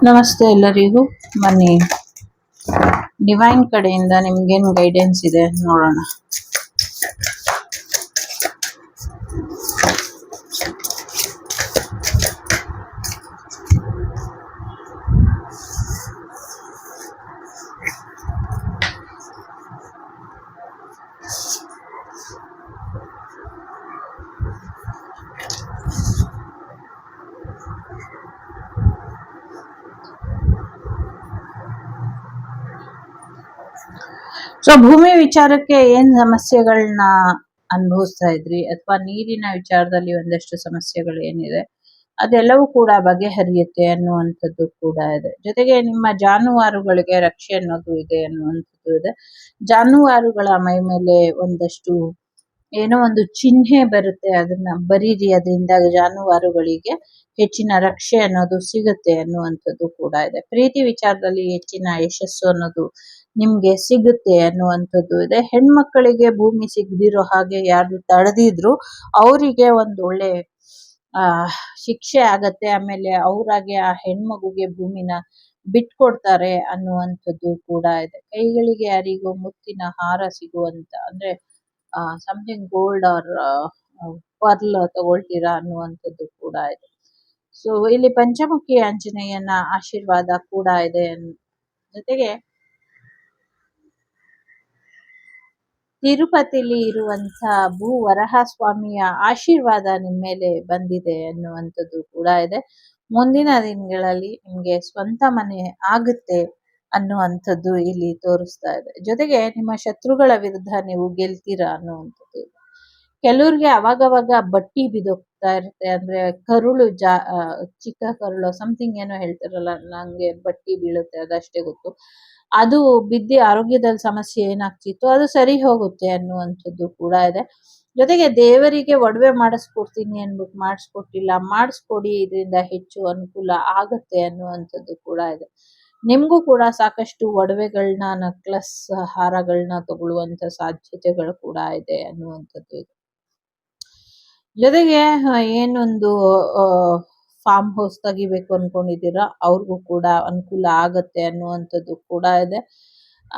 ನಮಸ್ತೆ ಎಲ್ಲರಿಗೂ. ಬನ್ನಿ, ಡಿವೈನ್ ಕಡೆಯಿಂದ ನಿಮ್ಗೇನು ಗೈಡೆನ್ಸ್ ಇದೆ ನೋಡೋಣ. ಸೊ ಭೂಮಿ ವಿಚಾರಕ್ಕೆ ಏನ್ ಸಮಸ್ಯೆಗಳನ್ನ ಅನುಭವಿಸ್ತಾ ಇದ್ರಿ, ಅಥವಾ ನೀರಿನ ವಿಚಾರದಲ್ಲಿ ಒಂದಷ್ಟು ಸಮಸ್ಯೆಗಳು ಏನಿದೆ ಅದೆಲ್ಲವೂ ಕೂಡ ಬಗೆಹರಿಯುತ್ತೆ ಅನ್ನುವಂಥದ್ದು ಕೂಡ ಇದೆ. ಜೊತೆಗೆ ನಿಮ್ಮ ಜಾನುವಾರುಗಳಿಗೆ ರಕ್ಷೆ ಅನ್ನೋದು ಇದೆ ಅನ್ನುವಂಥದ್ದು ಇದೆ. ಜಾನುವಾರುಗಳ ಮೈ ಮೇಲೆ ಒಂದಷ್ಟು ಏನೋ ಒಂದು ಚಿಹ್ನೆ ಬರುತ್ತೆ, ಅದನ್ನ ಬರೀರಿ, ಅದರಿಂದ ಜಾನುವಾರುಗಳಿಗೆ ಹೆಚ್ಚಿನ ರಕ್ಷೆ ಅನ್ನೋದು ಸಿಗುತ್ತೆ ಅನ್ನುವಂಥದ್ದು ಕೂಡ ಇದೆ. ಪ್ರೀತಿ ವಿಚಾರದಲ್ಲಿ ಹೆಚ್ಚಿನ ಯಶಸ್ಸು ಅನ್ನೋದು ನಿಮ್ಗೆ ಸಿಗುತ್ತೆ ಅನ್ನುವಂಥದ್ದು ಇದೆ. ಹೆಣ್ಮಕ್ಕಳಿಗೆ ಭೂಮಿ ಸಿಗದಿರೋ ಹಾಗೆ ಯಾರು ತಡೆದಿದ್ರು ಅವರಿಗೆ ಒಂದು ಒಳ್ಳೆ ಶಿಕ್ಷೆ ಆಗತ್ತೆ. ಆಮೇಲೆ ಅವರಾಗೆ ಆ ಹೆಣ್ಮಗುಗೆ ಭೂಮಿನ ಬಿಟ್ಕೊಡ್ತಾರೆ ಅನ್ನುವಂಥದ್ದು ಕೂಡ ಇದೆ. ಕೈಗಳಿಗೆ ಯಾರಿಗೂ ಮುತ್ತಿನ ಹಾರ ಸಿಗುವಂತ, ಅಂದ್ರೆ ಸಮಥಿಂಗ್ ಗೋಲ್ಡ್ ಆರ್ ಪರ್ಲ್ ತಗೊಳ್ತೀರಾ ಅನ್ನುವಂಥದ್ದು ಕೂಡ ಇದೆ. ಸೊ ಇಲ್ಲಿ ಪಂಚಮುಖಿ ಆಂಜನೇಯನ ಆಶೀರ್ವಾದ ಕೂಡ ಇದೆ. ಜೊತೆಗೆ ತಿರುಪತಿಲಿ ಇರುವಂತ ಭೂ ವರಹ ಸ್ವಾಮಿಯ ಆಶೀರ್ವಾದ ನಿಮ್ಮ ಮೇಲೆ ಬಂದಿದೆ ಅನ್ನುವಂಥದ್ದು ಕೂಡ ಇದೆ. ಮುಂದಿನ ದಿನಗಳಲ್ಲಿ ನಿಮ್ಗೆ ಸ್ವಂತ ಮನೆ ಆಗುತ್ತೆ ಅನ್ನುವಂಥದ್ದು ಇಲ್ಲಿ ತೋರಿಸ್ತಾ ಇದೆ. ಜೊತೆಗೆ ನಿಮ್ಮ ಶತ್ರುಗಳ ವಿರುದ್ಧ ನೀವು ಗೆಲ್ತೀರಾ ಅನ್ನುವಂಥದ್ದು ಇದೆ. ಕೆಲವ್ರಿಗೆ ಅವಾಗವಾಗ ಬಟ್ಟಿ ಬಿದೋಗ್ತಾ ಇರುತ್ತೆ, ಅಂದ್ರೆ ಕರುಳು ಚಿಕ್ಕ ಕರುಳು ಸಮಥಿಂಗ್ ಏನೋ ಹೇಳ್ತಾರಲ್ಲ, ನಂಗೆ ಬಟ್ಟಿ ಬೀಳುತ್ತೆ ಅದಷ್ಟೇ ಗೊತ್ತು. ಅದು ಬಿದ್ದಿ ಆರೋಗ್ಯದಲ್ಲಿ ಸಮಸ್ಯೆ ಏನಾಗ್ತಿತ್ತು ಅದು ಸರಿ ಹೋಗುತ್ತೆ ಅನ್ನುವಂಥದ್ದು ಕೂಡ ಇದೆ. ಜೊತೆಗೆ ದೇವರಿಗೆ ಒಡವೆ ಮಾಡಿಸ್ಕೊಡ್ತೀನಿ ಅನ್ಬಿಟ್ಟು ಮಾಡಿಸ್ಕೊಟ್ಟಿಲ್ಲ, ಮಾಡಿಸ್ಕೊಡಿ, ಇದರಿಂದ ಹೆಚ್ಚು ಅನುಕೂಲ ಆಗುತ್ತೆ ಅನ್ನುವಂಥದ್ದು ಕೂಡ ಇದೆ. ನಿಮ್ಗೂ ಕೂಡ ಸಾಕಷ್ಟು ಒಡವೆಗಳನ್ನ, ನಕ್ಲಸ್, ಹಾರಗಳನ್ನ ತಗೊಳ್ಳುವಂತ ಸಾಧ್ಯತೆಗಳು ಕೂಡ ಇದೆ ಅನ್ನುವಂಥದ್ದು ಇದೆ. ಜೊತೆಗೆ ಏನೊಂದು ಫಾರ್ಮ್ ಹೌಸ್ ತೆಗಿಬೇಕು ಅನ್ಕೊಂಡಿದ್ದೀರಾ ಅವ್ರಿಗೂ ಕೂಡ ಅನುಕೂಲ ಆಗತ್ತೆ ಅನ್ನುವಂಥದ್ದು ಕೂಡ ಇದೆ.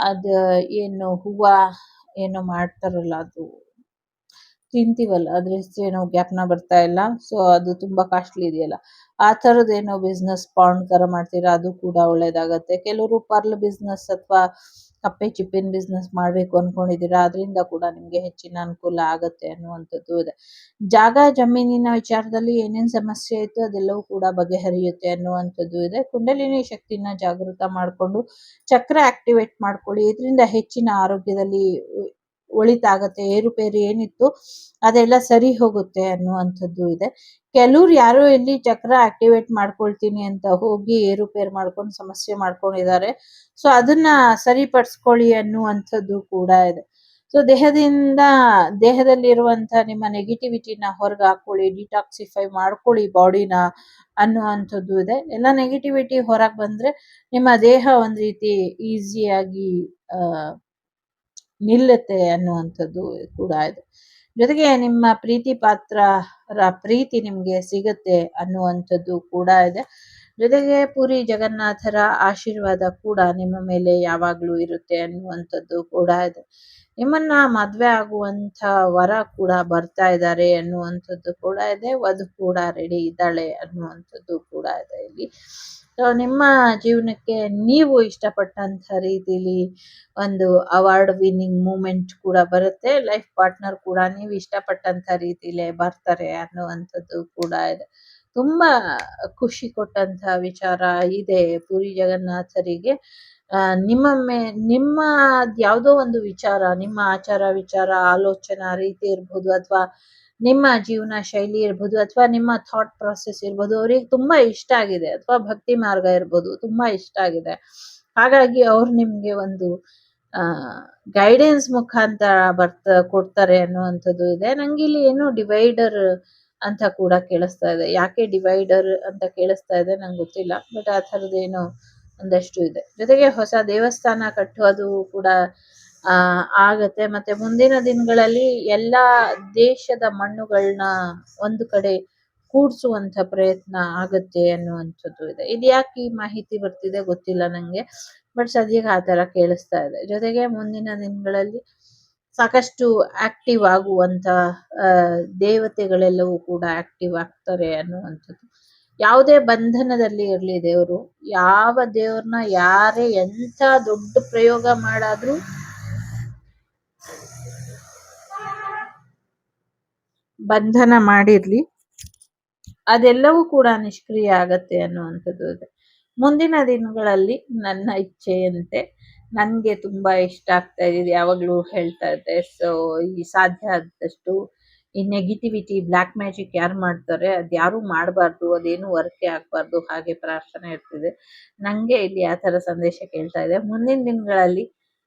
ಅದು ಏನು ಹೂವ ಏನೋ ಮಾಡ್ತಾರಲ್ಲ, ಅದು ತಿಂತೀವಲ್ಲ, ಅದ್ರ ಹೆಸರು ಏನೋ ಜ್ಞಾಪನ ಬರ್ತಾ ಇಲ್ಲ. ಸೊ ಅದು ತುಂಬಾ ಕಾಸ್ಟ್ಲಿ ಇದೆಯಲ್ಲ, ಆ ಥರದ್ದು ಏನೋ ಬಿಸ್ನೆಸ್ ಪಾಂಡ್ ತರ ಮಾಡ್ತೀರಾ, ಅದು ಕೂಡ ಒಳ್ಳೇದಾಗತ್ತೆ. ಕೆಲವರು ಪರ್ಲ್ ಬಿಸ್ನೆಸ್ ಅಥವಾ ಕಪ್ಪೆ ಚಿಪ್ಪಿನ ಬಿಸ್ನೆಸ್ ಮಾಡ್ಬೇಕು ಅನ್ಕೊಂಡಿದ್ದೀರಾ, ಅದರಿಂದ ಕೂಡ ನಿಮ್ಗೆ ಹೆಚ್ಚಿನ ಅನುಕೂಲ ಆಗತ್ತೆ ಅನ್ನುವಂಥದ್ದು ಇದೆ. ಜಾಗ ಜಮೀನಿನ ವಿಚಾರದಲ್ಲಿ ಏನೇನ್ ಸಮಸ್ಯೆ ಇತ್ತು ಅದೆಲ್ಲವೂ ಕೂಡ ಬಗೆಹರಿಯುತ್ತೆ ಅನ್ನುವಂಥದ್ದು ಇದೆ. ಕುಂಡಲಿನಿ ಶಕ್ತಿನ ಜಾಗೃತ ಮಾಡಿಕೊಂಡು ಚಕ್ರ ಆಕ್ಟಿವೇಟ್ ಮಾಡ್ಕೊಳ್ಳಿ, ಇದರಿಂದ ಹೆಚ್ಚಿನ ಆರೋಗ್ಯದಲ್ಲಿ ಒಳಿತಾಗತ್ತೆ. ಏರುಪೇರು ಏನಿತ್ತು ಅದೆಲ್ಲ ಸರಿ ಹೋಗುತ್ತೆ ಅನ್ನುವಂಥದ್ದು ಇದೆ. ಕೆಲವ್ರು ಯಾರೋ ಎಲ್ಲಿ ಚಕ್ರ ಆಕ್ಟಿವೇಟ್ ಮಾಡ್ಕೊಳ್ತೀನಿ ಅಂತ ಹೋಗಿ ಏರುಪೇರು ಮಾಡ್ಕೊಂಡು ಸಮಸ್ಯೆ ಮಾಡ್ಕೊಂಡಿದ್ದಾರೆ. ಸೊ ಅದನ್ನ ಸರಿಪಡಿಸ್ಕೊಳ್ಳಿ ಅನ್ನುವಂಥದ್ದು ಕೂಡ ಇದೆ. ಸೊ ದೇಹದಲ್ಲಿರುವಂತ ನಿಮ್ಮ ನೆಗೆಟಿವಿಟಿನ ಹೊರಗೆ ಹಾಕೊಳ್ಳಿ, ಡಿಟಾಕ್ಸಿಫೈ ಮಾಡ್ಕೊಳ್ಳಿ ಬಾಡಿನ ಅನ್ನುವಂಥದ್ದು ಇದೆ. ಎಲ್ಲ ನೆಗೆಟಿವಿಟಿ ಹೊರಗೆ ಬಂದ್ರೆ ನಿಮ್ಮ ದೇಹ ಒಂದ್ ರೀತಿ ಈಸಿಯಾಗಿ ನಿಲ್ಲುತ್ತೆ ಅನ್ನುವಂಥದ್ದು ಕೂಡ ಇದೆ. ಜೊತೆಗೆ ನಿಮ್ಮ ಪ್ರೀತಿ ಪಾತ್ರರ ಪ್ರೀತಿ ನಿಮ್ಗೆ ಸಿಗತ್ತೆ ಅನ್ನುವಂಥದ್ದು ಕೂಡ ಇದೆ. ಜೊತೆಗೆ ಪುರಿ ಜಗನ್ನಾಥರ ಆಶೀರ್ವಾದ ಕೂಡ ನಿಮ್ಮ ಮೇಲೆ ಯಾವಾಗ್ಲೂ ಇರುತ್ತೆ ಅನ್ನುವಂಥದ್ದು ಕೂಡ ಇದೆ. ನಿಮ್ಮನ್ನ ಮದ್ವೆ ಆಗುವಂತ ವರ ಕೂಡ ಬರ್ತಾ ಇದ್ದಾರೆ ಅನ್ನುವಂಥದ್ದು ಕೂಡ ಇದೆ. ವಧು ಕೂಡ ರೆಡಿ ಇದ್ದಾಳೆ ಅನ್ನುವಂಥದ್ದು ಕೂಡ ಇದೆ ಇಲ್ಲಿ. ಸೊ ನಿಮ್ಮ ಜೀವನಕ್ಕೆ ನೀವು ಇಷ್ಟಪಟ್ಟಂತ ರೀತಿಲಿ ಒಂದು ಅವಾರ್ಡ್ ವಿನ್ನಿಂಗ್ ಮೂಮೆಂಟ್ ಕೂಡ ಬರುತ್ತೆ. ಲೈಫ್ ಪಾರ್ಟ್ನರ್ ಕೂಡ ನೀವು ಇಷ್ಟಪಟ್ಟಂತ ರೀತಿಲೇ ಬರ್ತಾರೆ ಅನ್ನುವಂಥದ್ದು ಕೂಡ ಇದೆ. ತುಂಬಾ ಖುಷಿ ಕೊಟ್ಟಂತ ವಿಚಾರ ಇದೆ ಪುರಿ ಜಗನ್ನಾಥರಿಗೆ. ನಿಮ್ಮ ಯಾವುದೋ ಒಂದು ವಿಚಾರ, ನಿಮ್ಮ ಆಚಾರ ವಿಚಾರ, ಆಲೋಚನಾ ರೀತಿ ಇರ್ಬೋದು, ಅಥವಾ ನಿಮ್ಮ ಜೀವನ ಶೈಲಿ ಇರ್ಬೋದು, ಅಥವಾ ನಿಮ್ಮ ಥಾಟ್ ಪ್ರಾಸೆಸ್ ಇರ್ಬೋದು, ಅವ್ರಿಗೆ ತುಂಬಾ ಇಷ್ಟ ಆಗಿದೆ, ಅಥವಾ ಭಕ್ತಿ ಮಾರ್ಗ ಇರ್ಬೋದು, ತುಂಬಾ ಇಷ್ಟ ಆಗಿದೆ. ಹಾಗಾಗಿ ಅವ್ರು ನಿಮ್ಗೆ ಒಂದು ಗೈಡೆನ್ಸ್ ಮುಖಾಂತರ ಕೊಡ್ತಾರೆ ಅನ್ನುವಂಥದ್ದು ಇದೆ. ನಂಗೆ ಇಲ್ಲಿ ಏನು ಡಿವೈಡರ್ ಅಂತ ಕೂಡ ಕೇಳಿಸ್ತಾ ಇದೆ. ಯಾಕೆ ಡಿವೈಡರ್ ಅಂತ ಕೇಳಿಸ್ತಾ ಇದೆ ನಂಗೆ ಗೊತ್ತಿಲ್ಲ, ಬಟ್ ಆ ಥರದ್ದೇನೋ ಒಂದಷ್ಟು ಇದೆ. ಜೊತೆಗೆ ಹೊಸ ದೇವಸ್ಥಾನ ಕಟ್ಟೋದು ಕೂಡ ಆಗತ್ತೆ. ಮತ್ತೆ ಮುಂದಿನ ದಿನಗಳಲ್ಲಿ ಎಲ್ಲಾ ದೇಶದ ಮಣ್ಣುಗಳನ್ನ ಒಂದು ಕಡೆ ಕೂಡ್ಸುವಂತ ಪ್ರಯತ್ನ ಆಗತ್ತೆ ಅನ್ನುವಂಥದ್ದು ಇದೆ. ಇದು ಯಾಕೆ ಈ ಮಾಹಿತಿ ಬರ್ತಿದೆ ಗೊತ್ತಿಲ್ಲ ನಂಗೆ. ಬಟ್ ಸದ್ಯಕ್ಕೆ ಆ ತರ ಕೇಳಿಸ್ತಾ ಇದೆ. ಜೊತೆಗೆ ಮುಂದಿನ ದಿನಗಳಲ್ಲಿ ಸಾಕಷ್ಟು ಆಕ್ಟಿವ್ ಆಗುವಂತ ದೇವತೆಗಳೆಲ್ಲವೂ ಕೂಡ ಆಕ್ಟಿವ್ ಆಗ್ತಾರೆ ಅನ್ನುವಂಥದ್ದು. ಯಾವುದೇ ಬಂಧನದಲ್ಲಿ ಇರ್ಲಿ ದೇವರು, ಯಾವ ದೇವ್ರನ್ನ ಯಾರೇ ಎಂಥ ದೊಡ್ಡ ಪ್ರಯೋಗ ಮಾಡಾದ್ರೂ ಬಂಧನ ಮಾಡಿರ್ಲಿ, ಅದೆಲ್ಲವೂ ಕೂಡ ನಿಷ್ಕ್ರಿಯ ಆಗತ್ತೆ ಅನ್ನುವಂಥದ್ದು ಇದೆ. ಮುಂದಿನ ದಿನಗಳಲ್ಲಿ ನನ್ನ ಇಚ್ಛೆಯಂತೆ ನನ್ಗೆ ತುಂಬಾ ಇಷ್ಟ ಆಗ್ತಾ ಇದೆ, ಯಾವಾಗ್ಲೂ ಹೇಳ್ತಾ ಇದ್ದೆ. ಸೊ ಈ ಸಾಧ್ಯ ಆದಷ್ಟು ಈ ನೆಗೆಟಿವಿಟಿ, ಬ್ಲ್ಯಾಕ್ ಮ್ಯಾಜಿಕ್ ಯಾರು ಮಾಡ್ತಾರೆ ಅದ್ಯಾರು ಮಾಡಬಾರ್ದು, ಅದೇನು ವರ್ಕೆ ಆಗ್ಬಾರ್ದು, ಹಾಗೆ ಪ್ರಾರ್ಥನೆ ಇರ್ತಿದೆ. ನಂಗೆ ಇಲ್ಲಿ ಆ ತರ ಸಂದೇಶ ಕೇಳ್ತಾ ಇದೆ. ಮುಂದಿನ ದಿನಗಳಲ್ಲಿ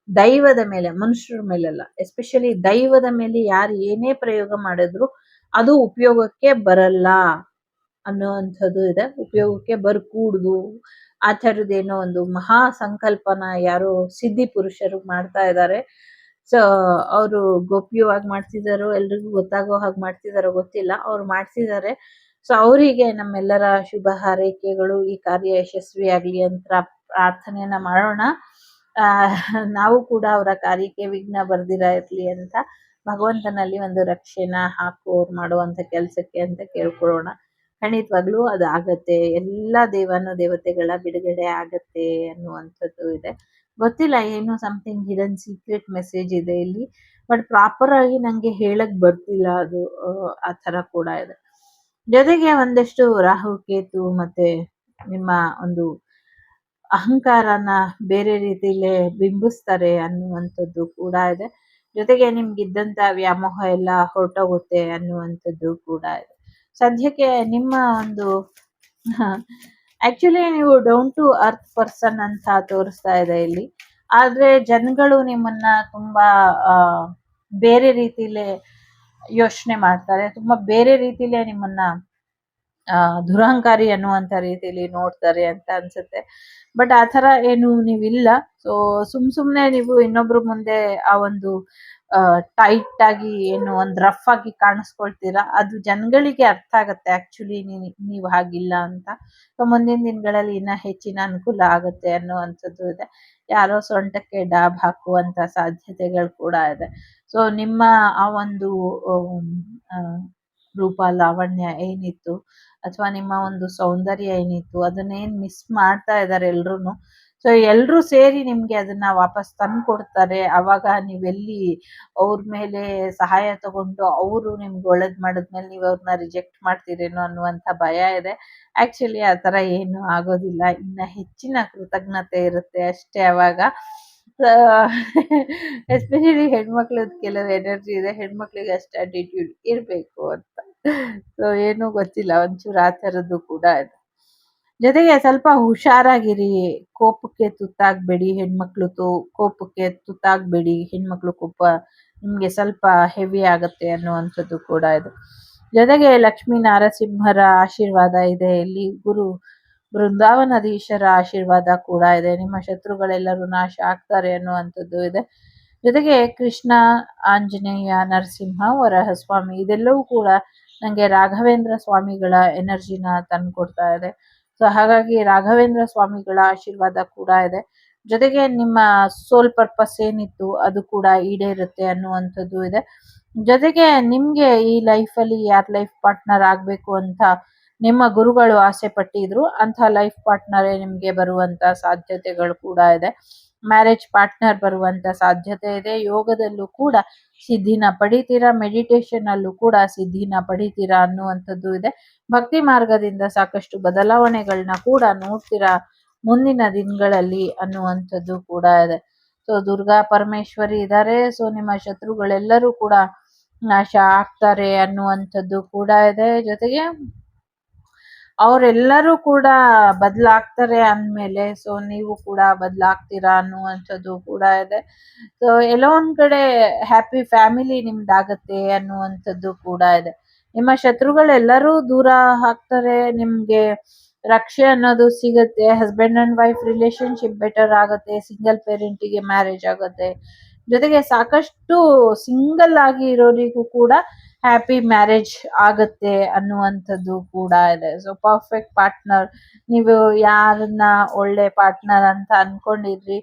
ದೈವದ ಮೇಲೆ, ಮನುಷ್ಯರ ಮೇಲೆಲ್ಲ, ಎಸ್ಪೆಷಲಿ ದೈವದ ಮೇಲೆ ಯಾರು ಏನೇ ಪ್ರಯೋಗ ಮಾಡಿದ್ರು ಅದು ಉಪಯೋಗಕ್ಕೆ ಬರಲ್ಲ ಅನ್ನುವಂಥದ್ದು ಇದೆ. ಉಪಯೋಗಕ್ಕೆ ಬರ್ಕೂಡ್ದು ಆ ಥರದ್ದೇನೋ ಒಂದು ಮಹಾ ಸಂಕಲ್ಪನ ಯಾರೋ ಸಿದ್ಧಿ ಪುರುಷರು ಮಾಡ್ತಾ ಇದ್ದಾರೆ. ಸೊ ಅವರು ಗೋಪ್ಯವಾಗಿ ಮಾಡ್ತಿದಾರೋ, ಎಲ್ರಿಗೂ ಗೊತ್ತಾಗೋ ಹಾಗೆ ಮಾಡ್ತಿದಾರೋ ಗೊತ್ತಿಲ್ಲ, ಅವ್ರು ಮಾಡ್ತಿದ್ದಾರೆ. ಸೊ ಅವರಿಗೆ ನಮ್ಮೆಲ್ಲರ ಶುಭ ಹಾರೈಕೆಗಳು, ಈ ಕಾರ್ಯ ಯಶಸ್ವಿಯಾಗ್ಲಿ ಅಂತ ಪ್ರಾರ್ಥನೆಯನ್ನ ಮಾಡೋಣ. ನಾವು ಕೂಡ ಅವರ ಕಾರ್ಯಕ್ಕೆ ವಿಘ್ನ ಬರ್ದಿರ ಇರ್ಲಿ ಅಂತ ಭಗವಂತನಲ್ಲಿ ಒಂದು ರಕ್ಷೆನ ಹಾಕು ಅವ್ರು ಮಾಡುವಂತ ಕೆಲ್ಸಕ್ಕೆ ಅಂತ ಕೇಳ್ಕೊಳ್ಳೋಣ. ಖಂಡಿತವಾಗ್ಲೂ ಅದು ಆಗತ್ತೆ. ಎಲ್ಲಾ ದೇವತೆಗಳ ಬಿಡುಗಡೆ ಆಗತ್ತೆ ಅನ್ನುವಂಥದ್ದು ಇದೆ. ಗೊತ್ತಿಲ್ಲ, ಏನು ಸಮಥಿಂಗ್ ಹಿಡನ್ ಸೀಕ್ರೆಟ್ ಮೆಸೇಜ್ ಇದೆ ಇಲ್ಲಿ. ಬಟ್ ಪ್ರಾಪರ್ ಆಗಿ ನಂಗೆ ಹೇಳಕ್ ಬರ್ತಿಲ್ಲ ಅದು. ಆ ತರ ಕೂಡ ಇದೆ. ಜೊತೆಗೆ ಒಂದಷ್ಟು ರಾಹು ಕೇತು ಮತ್ತೆ ನಿಮ್ಮ ಒಂದು ಅಹಂಕಾರನ ಬೇರೆ ರೀತಿಲೇ ಬಿಂಬಿಸ್ತಾರೆ ಅನ್ನುವಂಥದ್ದು ಕೂಡ ಇದೆ. ಜೊತೆಗೆ ನಿಮ್ಗಿದ್ದಂತ ವ್ಯಾಮೋಹ ಎಲ್ಲ ಹೊರಟೋಗುತ್ತೆ ಅನ್ನುವಂಥದ್ದು ಕೂಡ ಇದೆ. ಸದ್ಯಕ್ಕೆ ನಿಮ್ಮ ಒಂದು ಆಕ್ಚುಲಿ ನೀವು ಡೌನ್ ಟು ಅರ್ತ್ ಪರ್ಸನ್ ಅಂತ ತೋರಿಸ್ತಾ ಇದೆ ಇಲ್ಲಿ. ಆದ್ರೆ ಜನಗಳು ನಿಮ್ಮನ್ನ ತುಂಬಾ ಬೇರೆ ರೀತಿಲೇ ಯೋಚನೆ ಮಾಡ್ತಾರೆ, ತುಂಬಾ ಬೇರೆ ರೀತಿಲೇ ನಿಮ್ಮನ್ನ ದುರಹಂಕಾರಿ ಅನ್ನುವಂತ ರೀತಿಯಲ್ಲಿ ನೋಡ್ತಾರೆ ಅಂತ ಅನ್ಸುತ್ತೆ. ಬಟ್ ಆ ತರ ಏನು ನೀವಿಲ್ಲ. ಸೊ ಸುಮ್ನೆ ನೀವು ಇನ್ನೊಬ್ರು ಮುಂದೆ ಆ ಒಂದು ಟೈಟ್ ಆಗಿ ಏನು ಒಂದ್ ರಫ್ ಆಗಿ ಕಾಣಿಸ್ಕೊಳ್ತೀರಾ, ಅದು ಜನಗಳಿಗೆ ಅರ್ಥ ಆಗತ್ತೆ ಆಕ್ಚುಲಿ ನೀವು ಹಾಗಿಲ್ಲ ಅಂತ. ಸೊ ಮುಂದಿನ ದಿನಗಳಲ್ಲಿ ಇನ್ನ ಹೆಚ್ಚಿನ ಅನುಕೂಲ ಆಗುತ್ತೆ ಅನ್ನುವಂಥದ್ದು ಇದೆ. ಯಾರೋ ಸೊಂಟಕ್ಕೆ ಡಾಬ್ ಹಾಕುವಂತ ಸಾಧ್ಯತೆಗಳು ಕೂಡ ಇದೆ. ಸೊ ನಿಮ್ಮ ಆ ಒಂದು ರೂಪ ಲಾವಣ್ಯ ಏನಿತ್ತು, ಅಥವಾ ನಿಮ್ಮ ಒಂದು ಸೌಂದರ್ಯ ಏನಿತ್ತು, ಅದನ್ನೇನ್ ಮಿಸ್ ಮಾಡ್ತಾ ಇದ್ದಾರೆ ಎಲ್ರುನು. ಸೊ ಎಲ್ರು ಸೇರಿ ನಿಮ್ಗೆ ಅದನ್ನ ವಾಪಸ್ ತಂದು ಕೊಡ್ತಾರೆ. ಅವಾಗ ನೀವೆಲ್ಲಿ ಅವ್ರ ಮೇಲೆ ಸಹಾಯ ತಗೊಂಡು ಅವರು ನಿಮ್ಗೆ ಒಳ್ಳೇದ್ ಮಾಡಿದ್ಮೇಲೆ ನೀವು ಅವ್ರನ್ನ ರಿಜೆಕ್ಟ್ ಮಾಡ್ತೀರೇನೋ ಅನ್ನುವಂತ ಭಯ ಇದೆ. ಆಕ್ಚುಲಿ ಆ ತರ ಏನು ಆಗೋದಿಲ್ಲ. ಇನ್ನ ಹೆಚ್ಚಿನ ಕೃತಜ್ಞತೆ ಇರುತ್ತೆ ಅಷ್ಟೇ ಅವಾಗ. ಎಸ್ಪೆಷಲಿ ಹೆಣ್ಮಕ್ಳದ್ ಕೆಲವು ಎನರ್ಜಿ ಇದೆ, ಹೆಣ್ಮಕ್ಳಿಗೆ ಅಷ್ಟು ಅಟಿಟ್ಯೂಡ್ ಇರ್ಬೇಕು ಅಂತ. ಸೊ ಏನು ಗೊತ್ತಿಲ್ಲ, ಒಂಚೂರು ಆ ಥರದ್ದು ಕೂಡ ಇದೆ. ಜೊತೆಗೆ ಸ್ವಲ್ಪ ಹುಷಾರಾಗಿರಿ, ಕೋಪಕ್ಕೆ ತುತ್ತಾಗ್ಬೇಡಿ ಹೆಣ್ಮಕ್ಳು. ಕೋಪಕ್ಕೆ ತುತ್ತಾಗ್ಬೇಡಿ ಹೆಣ್ಮಕ್ಳು. ಕೋಪ ನಿಮ್ಗೆ ಸ್ವಲ್ಪ ಹೆವಿ ಆಗತ್ತೆ ಅನ್ನುವಂಥದ್ದು ಕೂಡ ಇದೆ. ಜೊತೆಗೆ ಲಕ್ಷ್ಮೀ ನರಸಿಂಹರ ಆಶೀರ್ವಾದ ಇದೆ ಇಲ್ಲಿ. ಗುರು ಬೃಂದಾವನಾಧೀಶರ ಆಶೀರ್ವಾದ ಕೂಡ ಇದೆ. ನಿಮ್ಮ ಶತ್ರುಗಳೆಲ್ಲರೂ ನಾಶ ಆಗ್ತಾರೆ ಅನ್ನುವಂಥದ್ದು ಇದೆ. ಜೊತೆಗೆ ಕೃಷ್ಣ, ಆಂಜನೇಯ, ನರಸಿಂಹ, ವರಹಸ್ವಾಮಿ ಇದೆಲ್ಲವೂ ಕೂಡ ನಂಗೆ ರಾಘವೇಂದ್ರ ಸ್ವಾಮಿಗಳ ಎನರ್ಜಿನ ತಂದ್ಕೊಡ್ತಾ ಇದೆ. ಸೊ ಹಾಗಾಗಿ ರಾಘವೇಂದ್ರ ಸ್ವಾಮಿಗಳ ಆಶೀರ್ವಾದ ಕೂಡ ಇದೆ. ಜೊತೆಗೆ ನಿಮ್ಮ ಸೋಲ್ ಪರ್ಪಸ್ ಏನಿತ್ತು ಅದು ಕೂಡ ಈಡೇರುತ್ತೆ ಅನ್ನುವಂಥದ್ದು ಇದೆ. ಜೊತೆಗೆ ನಿಮ್ಗೆ ಈ ಲೈಫಲ್ಲಿ ಯಾರ್ ಲೈಫ್ ಪಾರ್ಟ್ನರ್ ಆಗ್ಬೇಕು ಅಂತ ನಿಮ್ಮ ಗುರುಗಳು ಆಸೆ ಪಟ್ಟಿದ್ರು, ಅಂತ ಲೈಫ್ ಪಾರ್ಟ್ನರೇ ನಿಮ್ಗೆ ಬರುವಂತ ಸಾಧ್ಯತೆಗಳು ಕೂಡ ಇದೆ. ಮ್ಯಾರೇಜ್ ಪಾರ್ಟ್ನರ್ ಬರುವಂತ ಸಾಧ್ಯತೆ ಇದೆ. ಯೋಗದಲ್ಲೂ ಕೂಡ ಸಿದ್ಧಿನ ಪಡಿತೀರಾ, ಮೆಡಿಟೇಷನ್ ಅಲ್ಲೂ ಕೂಡ ಸಿದ್ಧಿನ ಪಡಿತೀರಾ ಅನ್ನುವಂಥದ್ದು ಇದೆ. ಭಕ್ತಿ ಮಾರ್ಗದಿಂದ ಸಾಕಷ್ಟು ಬದಲಾವಣೆಗಳನ್ನ ಕೂಡ ನೋಡ್ತೀರಾ ಮುಂದಿನ ದಿನಗಳಲ್ಲಿ ಅನ್ನುವಂಥದ್ದು ಕೂಡ ಇದೆ. ಸೊ ದುರ್ಗಾ ಪರಮೇಶ್ವರಿ ಇದ್ದಾರೆ. ಸೊ ನಿಮ್ಮ ಶತ್ರುಗಳೆಲ್ಲರೂ ಕೂಡ ನಾಶ ಆಗ್ತಾರೆ ಅನ್ನುವಂಥದ್ದು ಕೂಡ ಇದೆ. ಜೊತೆಗೆ ಅವರೆಲ್ಲರೂ ಕೂಡ ಬದಲಾಗ್ತಾರೆ ಅಂದ್ಮೇಲೆ ಸೊ ನೀವು ಕೂಡ ಬದಲಾಗ್ತೀರಾ ಅನ್ನುವಂಥದ್ದು ಕೂಡ ಇದೆ. ಸೊ ಎಲ್ಲೋ ಒಂದ್ ಕಡೆ ಹ್ಯಾಪಿ ಫ್ಯಾಮಿಲಿ ನಿಮ್ದಾಗತ್ತೆ ಅನ್ನುವಂಥದ್ದು ಕೂಡ ಇದೆ. ನಿಮ್ಮ ಶತ್ರುಗಳೆಲ್ಲರೂ ದೂರ ಆಗ್ತಾರೆ, ನಿಮ್ಗೆ ರಕ್ಷೆ ಅನ್ನೋದು ಸಿಗತ್ತೆ. Husband and wife relationship better ಆಗತ್ತೆ. ಸಿಂಗಲ್ ಪೇರೆಂಟಿಗೆ ಮ್ಯಾರೇಜ್ ಆಗತ್ತೆ. ಜೊತೆಗೆ ಸಾಕಷ್ಟು ಸಿಂಗಲ್ ಆಗಿ ಇರೋರಿಗೂ ಕೂಡ ಹ್ಯಾಪಿ ಮ್ಯಾರೇಜ್ ಆಗತ್ತೆ ಅನ್ನುವಂಥದ್ದು ಕೂಡ ಇದೆ. ಸೊ ಪರ್ಫೆಕ್ಟ್ ಪಾರ್ಟ್ನರ್, ನೀವು ಯಾರನ್ನ ಒಳ್ಳೆ ಪಾರ್ಟ್ನರ್ ಅಂತ ಅನ್ಕೊಂಡಿದ್ರಿ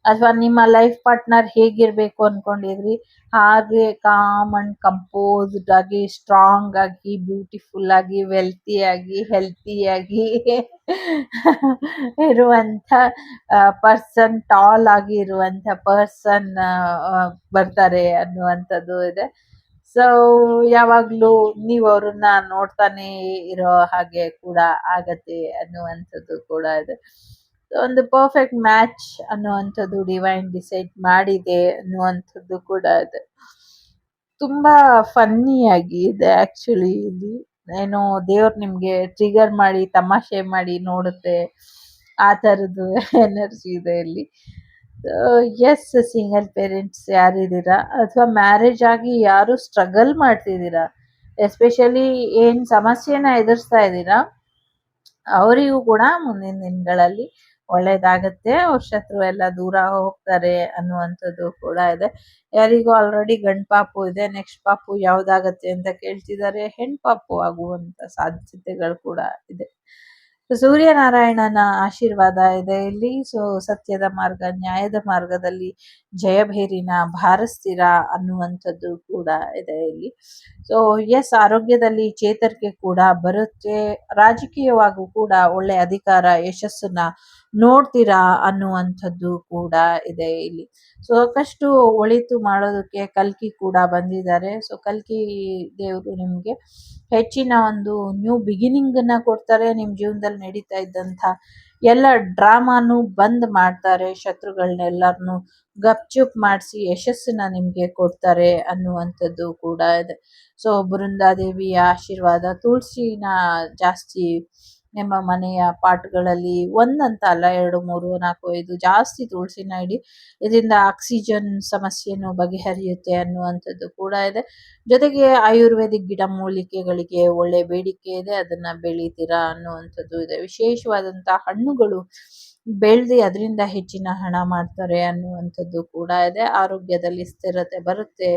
ಅಥವಾ ನಿಮ್ಮ ಲೈಫ್ ಪಾರ್ಟ್ನರ್ ಹೇಗಿರ್ಬೇಕು ಅನ್ಕೊಂಡಿದ್ರಿ ಹಾಗೆ ಕಾಮ್ ಅಂಡ್ ಕಂಪೋಸ್ಡ್ ಆಗಿ, ಸ್ಟ್ರಾಂಗ್ ಆಗಿ, ಬ್ಯೂಟಿಫುಲ್ ಆಗಿ, ವೆಲ್ತಿ ಆಗಿ, ಹೆಲ್ತಿ ಆಗಿ ಇರುವಂತ ಪರ್ಸನ್, ಟಾಲ್ ಆಗಿ ಇರುವಂತ ಪರ್ಸನ್ ಬರ್ತಾರೆ ಅನ್ನುವಂಥದ್ದು ಇದೆ. ಸೊ ಯಾವಾಗ್ಲೂ ನೀವು ಅವ್ರನ್ನ ನೋಡ್ತಾನೆ ಇರೋ ಹಾಗೆ ಕೂಡ ಆಗತ್ತೆ ಅನ್ನುವಂಥದ್ದು ಕೂಡ ಇದೆ. ಒಂದು ಪರ್ಫೆಕ್ಟ್ ಮ್ಯಾಚ್ ಅನ್ನುವಂಥದ್ದು ಡಿವೈನ್ ಡಿಸೈಡ್ ಮಾಡಿದೆ ಅನ್ನುವಂಥದ್ದು ಕೂಡ ಇದೆ. ತುಂಬಾ ಫನ್ನಿ ಆಗಿ ಇದೆ ಆಕ್ಚುಲಿ ಇಲ್ಲಿ. ಏನೋ ದೇವ್ರು ನಿಮ್ಗೆ ಟ್ರಿಗರ್ ಮಾಡಿ ತಮಾಷೆ ಮಾಡಿ ನೋಡುತ್ತೆ ಆ ತರದ್ದು ಎನರ್ಜಿ ಇದೆ ಇಲ್ಲಿ. ಎಸ್, ಸಿಂಗಲ್ ಪೇರೆಂಟ್ಸ್ ಯಾರಿದ್ದೀರಾ ಅಥವಾ ಮ್ಯಾರೇಜ್ ಆಗಿ ಯಾರು ಸ್ಟ್ರಗಲ್ ಮಾಡ್ತಿದ್ದೀರಾ, ಎಸ್ಪೆಷಲಿ ಏನ್ ಸಮಸ್ಯೆನ ಎದುರಿಸ್ತಾ ಇದ್ದೀರಾ ಅವರಿಗೂ ಕೂಡ ಮುಂದಿನ ದಿನಗಳಲ್ಲಿ ಒಳ್ಳೇದಾಗತ್ತೆ. ಅವ್ರ ಶತ್ರು ಎಲ್ಲ ದೂರ ಹೋಗ್ತಾರೆ ಅನ್ನುವಂಥದ್ದು ಕೂಡ ಇದೆ. ಯಾರಿಗೂ ಆಲ್ರೆಡಿ ಗಂಡ್ ಪಾಪು ಇದೆ, ನೆಕ್ಸ್ಟ್ ಪಾಪು ಯಾವ್ದಾಗತ್ತೆ ಅಂತ ಕೇಳ್ತಿದ್ದಾರೆ. ಹೆಣ್ ಪಾಪು ಆಗುವಂತ ಸಾಧ್ಯತೆಗಳು ಕೂಡ ಇದೆ. ಸೂರ್ಯನಾರಾಯಣನ ಆಶೀರ್ವಾದ ಇದೆ ಇಲ್ಲಿ. ಸೊ ಸತ್ಯದ ಮಾರ್ಗ, ನ್ಯಾಯದ ಮಾರ್ಗದಲ್ಲಿ ಜಯಭೇರಿನ ಭಾರಿಸ್ತೀರಾ ಅನ್ನುವಂಥದ್ದು ಕೂಡ ಇದೆ ಇಲ್ಲಿ. ಸೊ ಎಸ್, ಆರೋಗ್ಯದಲ್ಲಿ ಚೇತರಿಕೆ ಕೂಡ ಬರುತ್ತೆ. ರಾಜಕೀಯವಾಗೂ ಕೂಡ ಒಳ್ಳೆ ಅಧಿಕಾರ, ಯಶಸ್ಸನ್ನ ನೋಡ್ತೀರಾ ಅನ್ನುವಂಥದ್ದು ಕೂಡ ಇದೆ ಇಲ್ಲಿ. ಸೊ ಸಾಕಷ್ಟು ಒಳಿತು ಮಾಡೋದಕ್ಕೆ ಕಲ್ಕಿ ಕೂಡ ಬಂದಿದ್ದಾರೆ. ಸೊ ಕಲ್ಕಿ ದೇವರು ನಿಮ್ಗೆ ಹೆಚ್ಚಿನ ಒಂದು ನ್ಯೂ ಬಿಗಿನಿಂಗ್ ಅನ್ನ ಕೊಡ್ತಾರೆ. ನಿಮ್ ಜೀವನದಲ್ಲಿ ನಡೀತಾ ಇದ್ದಂತ ಎಲ್ಲ ಡ್ರಾಮಾನು ಬಂದ್ ಮಾಡ್ತಾರೆ. ಶತ್ರುಗಳನ್ನೆಲ್ಲರನ್ನು ಗಪ್ಚುಪ್ ಮಾಡಿಸಿ ಯಶಸ್ಸನ್ನ ನಿಮ್ಗೆ ಕೊಡ್ತಾರೆ ಅನ್ನುವಂಥದ್ದು ಕೂಡ ಇದೆ. ಸೊ ಬೃಂದಾದೇವಿಯ ಆಶೀರ್ವಾದ, ತುಳಸಿನ ಜಾಸ್ತಿ ನಿಮ್ಮ ಮನೆಯ ಪಾಟ್ಗಳಲ್ಲಿ ಒಂದಂತ ಅಲ್ಲ, 2, 3, 4, 5 ಜಾಸ್ತಿ ತುಳಸಿನ ಇಡಿ. ಇದರಿಂದ ಆಕ್ಸಿಜನ್ ಸಮಸ್ಯೆನೂ ಬಗೆಹರಿಯುತ್ತೆ ಅನ್ನುವಂಥದ್ದು ಕೂಡ ಇದೆ. ಜೊತೆಗೆ ಆಯುರ್ವೇದಿಕ್ ಗಿಡಮೂಲಿಕೆಗಳಿಗೆ ಒಳ್ಳೆ ಬೇಡಿಕೆ ಇದೆ, ಅದನ್ನ ಬೆಳಿತೀರಾ ಅನ್ನುವಂಥದ್ದು ಇದೆ. ವಿಶೇಷವಾದಂತಹ ಹಣ್ಣುಗಳು ಬೆಳೆದಿ ಅದರಿಂದ ಹೆಚ್ಚಿನ ಹಣ ಮಾಡ್ತಾರೆ ಅನ್ನುವಂಥದ್ದು ಕೂಡ ಇದೆ. ಆರೋಗ್ಯದಲ್ಲಿ ಸ್ಥಿರತೆ ಬರುತ್ತೆ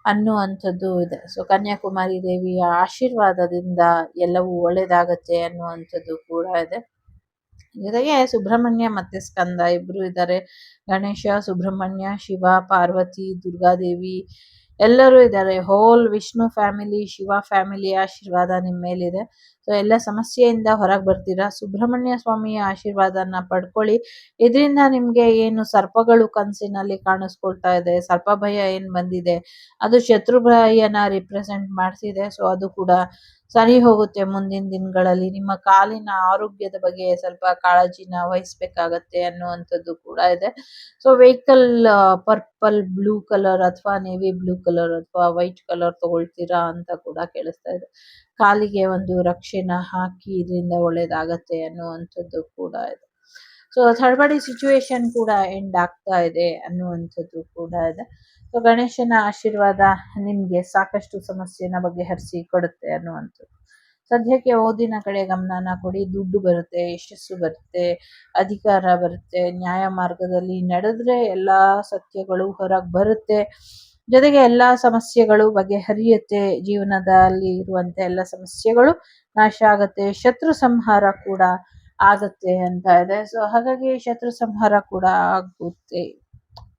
ಅನ್ನುವಂಥದ್ದು ಇದೆ. ಸೊ ಕನ್ಯಾಕುಮಾರಿ ದೇವಿಯ ಆಶೀರ್ವಾದದಿಂದ ಎಲ್ಲವೂ ಒಳ್ಳೇದಾಗತ್ತೆ ಅನ್ನುವಂಥದ್ದು ಕೂಡ ಇದೆ. ಜೊತೆಗೆ ಸುಬ್ರಹ್ಮಣ್ಯ ಮತ್ತೆ ಸ್ಕಂದ ಇಬ್ರು ಇದ್ದಾರೆ. ಗಣೇಶ, ಸುಬ್ರಹ್ಮಣ್ಯ, ಶಿವ, ಪಾರ್ವತಿ, ದುರ್ಗಾದೇವಿ ಎಲ್ಲರೂ ಇದ್ದಾರೆ. Whole Vishnu family, Shiva family ಆಶೀರ್ವಾದ ನಿಮ್ಮ ಮೇಲಿದೆ. ಸೊ ಎಲ್ಲ ಸಮಸ್ಯೆಯಿಂದ ಹೊರಗೆ ಬರ್ತೀರಾ. ಸುಬ್ರಹ್ಮಣ್ಯ ಸ್ವಾಮಿಯ ಆಶೀರ್ವಾದನ ಪಡ್ಕೊಳ್ಳಿ. ಇದರಿಂದ ನಿಮ್ಗೆ ಏನು ಸರ್ಪಗಳು ಕನಸಿನಲ್ಲಿ ಕಾಣಿಸ್ಕೊಳ್ತಾ ಇದೆ, ಸರ್ಪ ಭಯ ಏನ್ ಬಂದಿದೆ ಅದು ಶತ್ರು ಭಯನ ರಿಪ್ರೆಸೆಂಟ್ ಮಾಡ್ತಿದೆ. ಸೊ ಅದು ಕೂಡ ಸರಿ ಹೋಗುತ್ತೆ ಮುಂದಿನ ದಿನಗಳಲ್ಲಿ. ನಿಮ್ಮ ಕಾಲಿನ ಆರೋಗ್ಯದ ಬಗ್ಗೆ ಸ್ವಲ್ಪ ಕಾಳಜಿನ ವಹಿಸ್ಬೇಕಾಗತ್ತೆ ಅನ್ನುವಂಥದ್ದು ಕೂಡ ಇದೆ. So vehicle purple blue colour ಅಥವಾ ನೇವಿ ಬ್ಲೂ ಕಲರ್ ಅಥವಾ ವೈಟ್ ಕಲರ್ ತಗೊಳ್ತೀರಾ ಅಂತ ಕೂಡ ಕೇಳಿಸ್ತಾ ಇದೆ. ಕಾಲಿಗೆ ಒಂದು ರಕ್ಷೆನ ಹಾಕಿ, ಇದರಿಂದ ಒಳ್ಳೇದಾಗತ್ತೆ ಅನ್ನುವಂಥದ್ದು ಕೂಡ ಇದೆ. ಸೊ ಥರ್ಡ್ ಸಿಚುವೇಶನ್ ಕೂಡ ಎಂಡ್ ಆಗ್ತಾ ಇದೆ ಅನ್ನುವಂಥದ್ದು ಕೂಡ ಇದೆ. ಸೊ ಗಣೇಶನ ಆಶೀರ್ವಾದ ನಿಮ್ಗೆ ಸಾಕಷ್ಟು ಸಮಸ್ಯೆನ ಬಗೆಹರಿಸಿ ಕೊಡುತ್ತೆ ಅನ್ನುವಂಥದ್ದು. ಸದ್ಯಕ್ಕೆ ಓದಿನ ಕಡೆ ಗಮನನ ಕೊಡಿ. ದುಡ್ಡು ಬರುತ್ತೆ, ಯಶಸ್ಸು ಬರುತ್ತೆ, ಅಧಿಕಾರ ಬರುತ್ತೆ. ನ್ಯಾಯ ಮಾರ್ಗದಲ್ಲಿ ನಡೆದ್ರೆ ಎಲ್ಲಾ ಸತ್ಯಗಳು ಹೊರಗೆ ಬರುತ್ತೆ. ಜೊತೆಗೆ ಎಲ್ಲಾ ಸಮಸ್ಯೆಗಳು ಬಗೆಹರಿಯುತ್ತೆ. ಜೀವನದಲ್ಲಿ ಇರುವಂತ ಎಲ್ಲ ಸಮಸ್ಯೆಗಳು ನಾಶ ಆಗತ್ತೆ. ಶತ್ರು ಸಂಹಾರ ಕೂಡ ಆಗತ್ತೆ ಅಂತ ಇದೆ. ಸೊ ಹಾಗಾಗಿ ಶತ್ರು ಸಂಹಾರ ಕೂಡ ಆಗುತ್ತೆ.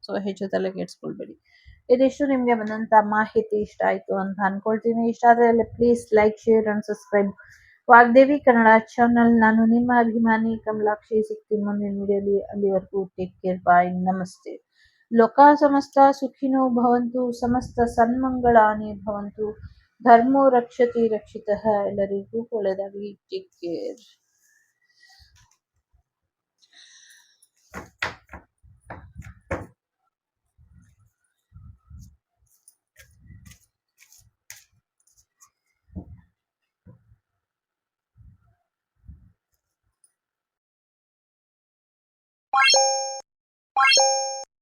ಸೊ ಹೆಚ್ಚು ತಲೆ ಕೆಡ್ಸ್ಕೊಳ್ಬೇಡಿ. ಇದಿಷ್ಟು ನಿಮ್ಗೆ ಬಂದಂತ ಮಾಹಿತಿ ಇಷ್ಟ ಆಯ್ತು ಅಂತ ಅನ್ಕೊಳ್ತೀನಿ. ಇಷ್ಟ ಆದ್ರೆ please like, share and subscribe Vagdevi Kannada channel. ನಾನು ನಿಮ್ಮ ಅಭಿಮಾನಿ ಕಮಲಾಕ್ಷಿ. ಸಿಗ್ತೀನಿ ಮುಂದಿನ ವಿಡಿಯೋಲಿ. ಅಲ್ಲಿವರೆಗೂ ಟೇಕ್ ಕೇರ್, ಬಾಯ್, ನಮಸ್ತೆ. ಲೋಕ ಸಮಸ್ತ ಸುಖಿನೋ ಭವಂತು, ಸಮಸ್ತ ಸನ್ಮಂಗಳಾನಿ ಭವಂತು, ಧರ್ಮೋ ರಕ್ಷತಿ ರಕ್ಷಿತಃ. ಎಲ್ಲರಿಗೂ ಒಳ್ಳೆಯದಾಗಲಿ. Take care.